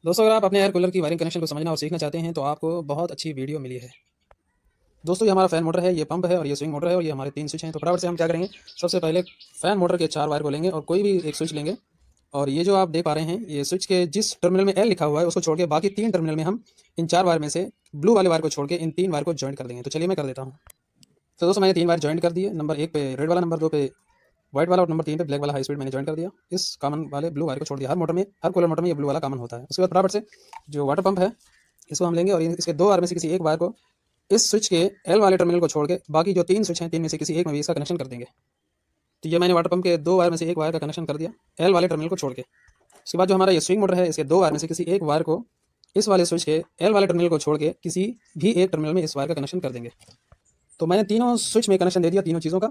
दोस्तों, अगर आप अपने एयर कूलर की वायरिंग कनेक्शन को समझना और सीखना चाहते हैं तो आपको बहुत अच्छी वीडियो मिली है। दोस्तों, ये हमारा फ़ैन मोटर है, ये पंप है और ये स्विंग मोटर है और ये हमारे 3 स्विच हैं। तो फटाफट से हम क्या करेंगे, सबसे पहले फ़ैन मोटर के 4 वायर को लेंगे और कोई भी एक स्विच लेंगे और ये जो आप देख पा रहे हैं, ये स्विच के जिस टर्मिनल में एल लिखा हुआ है उसको छोड़ के बाकी 3 टर्मिनल में हम इन 4 वायर में से ब्लू वाले वायर को छोड़ के इन 3 वायर को जॉइंट कर देंगे। तो चलिए मैं कर देता हूँ। तो दोस्तों, मैंने 3 वायर जॉइंट कर दिए। नंबर 1 पे रेड वाला, नंबर 2 पे व्हाइट वाला और नंबर 3 पे ब्लैक वाला हाई स्पीड मैंने जॉइन कर दिया। इस कॉमन वाले ब्लू वायर को छोड़ दिया। हर मोटर में, हर कूलर मोटर में ये ब्लू वाला कॉमन होता है। उसके बाद फटाफट से जो वाटर पंप है इसको हम लेंगे और इसके 2 वायर में से किसी एक वायर को इस स्विच के एल वाले टर्मिनल को छोड़ के बाकी जो 3 स्विच हैं, 3 में से किसी एक में भी इसका कनेक्शन कर देंगे। तो ये मैंने वाटर पंप के 2 वायर में से एक वायर का कनेक्शन कर दिया एल वाले टर्मिनल को छोड़ के। उसके बाद जो हमारा ये स्विंग मोटर है, इसके 2 वायर में से किसी एक वायर को इस वाले स्विच के एल वाले टर्मिनल को छोड़ के किसी भी एक टर्मिनल में इस वायर का कनेक्शन कर देंगे। तो मैंने तीनों स्विच में कनेक्शन दे दिया, तीनों चीज़ों का।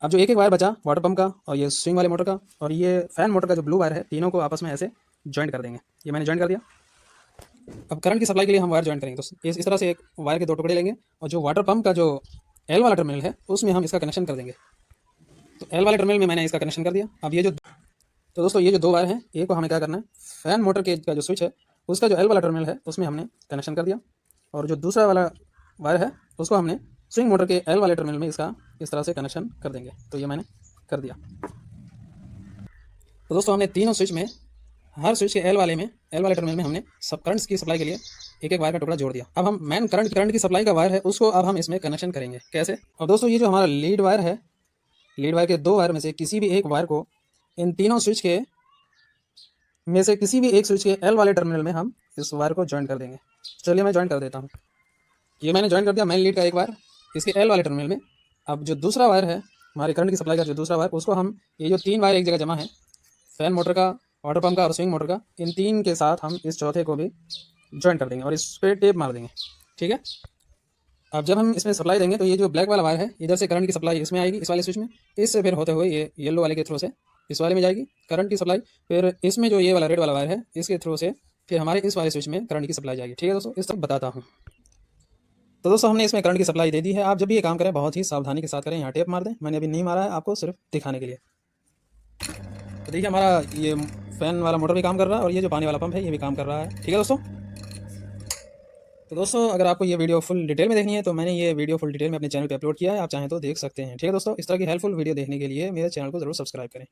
अब जो एक वायर बचा वाटर पंप का और ये स्विंग वाले मोटर का और ये फैन मोटर का जो ब्लू वायर है, तीनों को आपस में ऐसे जॉइंट कर देंगे। ये मैंने जॉइंट कर दिया। अब करंट की सप्लाई के लिए हम वायर जॉइन करेंगे। तो इस तरह से एक वायर के 2 टुकड़े लेंगे और जो वाटर पंप का जो एल वाला टर्मिनल है उसमें हम इसका कनेक्शन कर देंगे। तो एल वाले टर्मिनल में मैंने इसका कनेक्शन कर दिया। अब ये जो तो दोस्तों, ये जो 2 वायर हैं, एक को हमें क्या करना है, फैन मोटर के का जो स्विच है उसका जो एल वाला टर्मिनल है उसमें हमने कनेक्शन कर दिया और जो दूसरा वाला वायर है उसको हमने स्विंग मोटर के एल वाले टर्मिनल में इसका इस तरह से कनेक्शन कर देंगे। तो ये मैंने कर दिया। तो दोस्तों, हमने तीनों स्विच में, हर स्विच के एल वाले टर्मिनल में हमने सब करंट्स की सप्लाई के लिए एक एक वायर का टुकड़ा जोड़ दिया। अब हम मेन करंट की सप्लाई का वायर है उसको अब हम इसमें कनेक्शन करेंगे। कैसे? और दोस्तों, ये जो हमारा लीड वायर है, लीड वायर के 2 वायर में से किसी भी एक वायर को इन तीनों स्विच के में से किसी भी एक स्विच के एल वाले टर्मिनल में हम इस वायर को ज्वाइन कर देंगे। चलिए मैं ज्वाइन कर देता हूँ। ये मैंने ज्वाइन कर दिया मेन लीड का एक वायर इसके एल वाले टर्मिनल में। अब जो दूसरा वायर है हमारे करंट की सप्लाई का, जो दूसरा वायर, उसको हम, ये जो 3 वायर एक जगह जमा है, फैन मोटर का, वाटर पंप का और स्विंग मोटर का, इन 3 के साथ हम इस चौथे को भी ज्वाइन कर देंगे और इस पर टेप मार देंगे। ठीक है। अब जब हम इसमें सप्लाई देंगे तो ये जो ब्लैक वाला वायर है, इधर से करंट की सप्लाई इसमें आएगी, इस वाले स्विच में, इससे फिर होते हुए ये येलो वाले के थ्रू से इस वाले में जाएगी करंट की सप्लाई। फिर इसमें जो ये वाला रेड वाला वायर है इसके थ्रू से फिर हमारे इस वाले स्विच में करंट की सप्लाई जाएगी। ठीक है दोस्तों, इस तक बताता हूँ। तो दोस्तों, हमने इसमें करंट की सप्लाई दे दी है। आप जब भी ये काम करें बहुत ही सावधानी के साथ करें। यहाँ टेप मार दें, मैंने अभी नहीं मारा है, आपको सिर्फ दिखाने के लिए। तो देखिए, हमारा ये फैन वाला मोटर भी काम कर रहा है और ये जो पानी वाला पंप है ये भी काम कर रहा है। ठीक है दोस्तों। तो दोस्तों, अगर आपको ये वीडियो फुल डिटेल में देखनी है तो मैंने ये वीडियो फुल डिटेल में अपने चैनल पे अपलोड किया है, आप चाहें तो देख सकते हैं। ठीक है दोस्तों, इस तरह की हेल्पफुल वीडियो देखने के लिए मेरे चैनल को ज़रूर सब्सक्राइब करें।